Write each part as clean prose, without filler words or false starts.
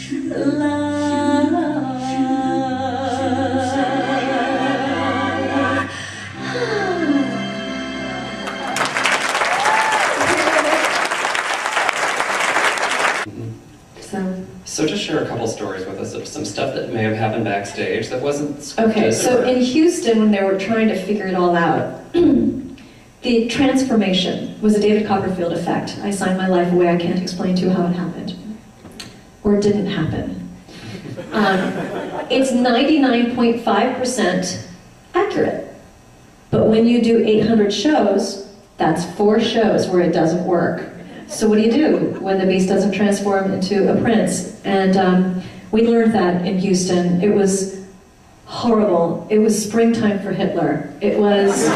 So just share a couple stories with us of some stuff that may have happened backstage that wasn't scripted. Okay, so in Houston, when they were trying to figure it all out, the transformation was a David Copperfield effect. I signed my life away, I can't explain to you how it happened. Or it didn't happen. It's 99.5% accurate. But when you do 800 shows, that's 4 shows where it doesn't work. So what do you do when the beast doesn't transform into a prince? And we learned that in Houston. It was horrible. It was springtime for Hitler. It was,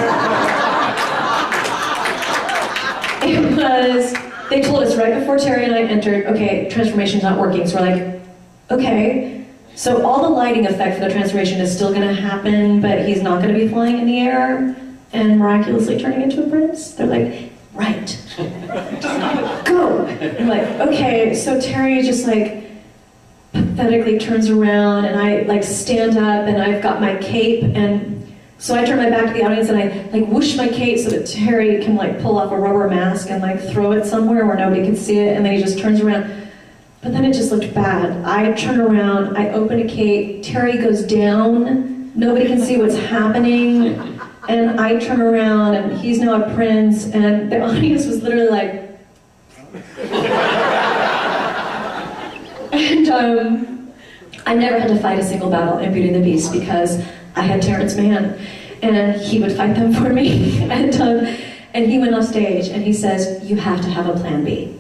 they told us right before Terry and I entered, okay, transformation's not working. So we're like, okay. So all the lighting effect for the transformation is still gonna happen, but he's not gonna be flying in the air and miraculously turning into a prince? They're like, right. Go! I'm like, okay, so Terry just like pathetically turns around and I like stand up and I've got my cape, and so I turn my back to the audience and I like whoosh my cape so that Terry can like pull off a rubber mask and like throw it somewhere where nobody can see it, and then he just turns around. But then it just looked bad. I turn around, I open a cape, Terry goes down, nobody can see what's happening. And I turn around, and he's now a prince, and the audience was literally like... And I never had to fight a single battle in Beauty and the Beast because I had Terrence Mann, and he would fight them for me. And he went off stage, and he says, you have to have a plan B.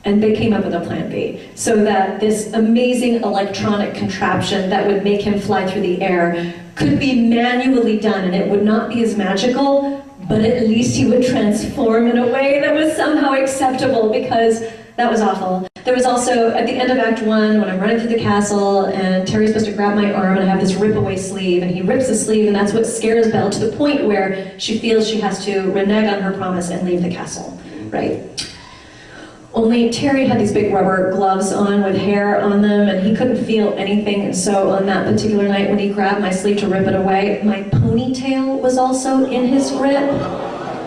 And they came up with a plan B, so that this amazing electronic contraption that would make him fly through the air could be manually done, and it would not be as magical, but at least he would transform in a way that was somehow acceptable, because that was awful. There was also, at the end of Act 1, when I'm running through the castle, and Terry's supposed to grab my arm, and I have this rip-away sleeve, and he rips the sleeve, and that's what scares Belle to the point where she feels she has to renege on her promise and leave the castle, right? Only Terry had these big rubber gloves on with hair on them, and he couldn't feel anything, and so on that particular night when he grabbed my sleeve to rip it away, my ponytail was also in his grip,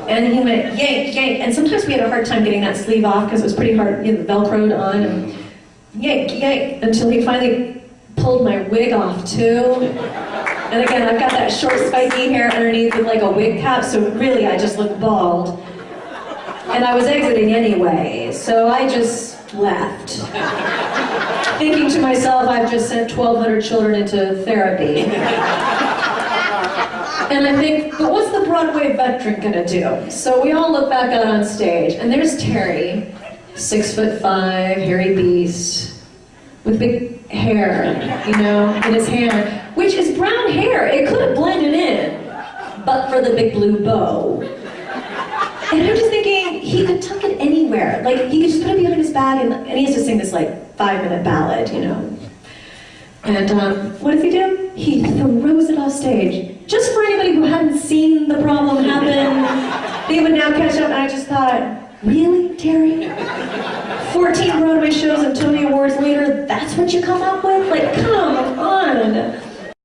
and he went yank, yank, and sometimes we had a hard time getting that sleeve off because it was pretty hard, you know, velcroed on, and yank, yank, until he finally pulled my wig off too. And again, I've got that short spiky hair underneath with like a wig cap, so really I just look bald. And I was exiting anyway, so I just left. Thinking to myself, I've just sent 1,200 children into therapy. And I think, but what's the Broadway veteran gonna do? So we all look back out on stage, and there's Terry, 6'5", hairy beast, with big hair, you know, in his hair, which is brown hair. It could have blended in, but for the big blue bow. And I'm just thinking, he could tuck it anywhere. Like, he could just put it behind his back, and he has to sing this, like, 5-minute ballad, you know. And what does he do? He throws it off stage. Just for anybody who hadn't seen the problem happen, they would now catch up, and I just thought, really, Terry? 14 Broadway shows and Tony Awards later, that's what you come up with? Like, come on.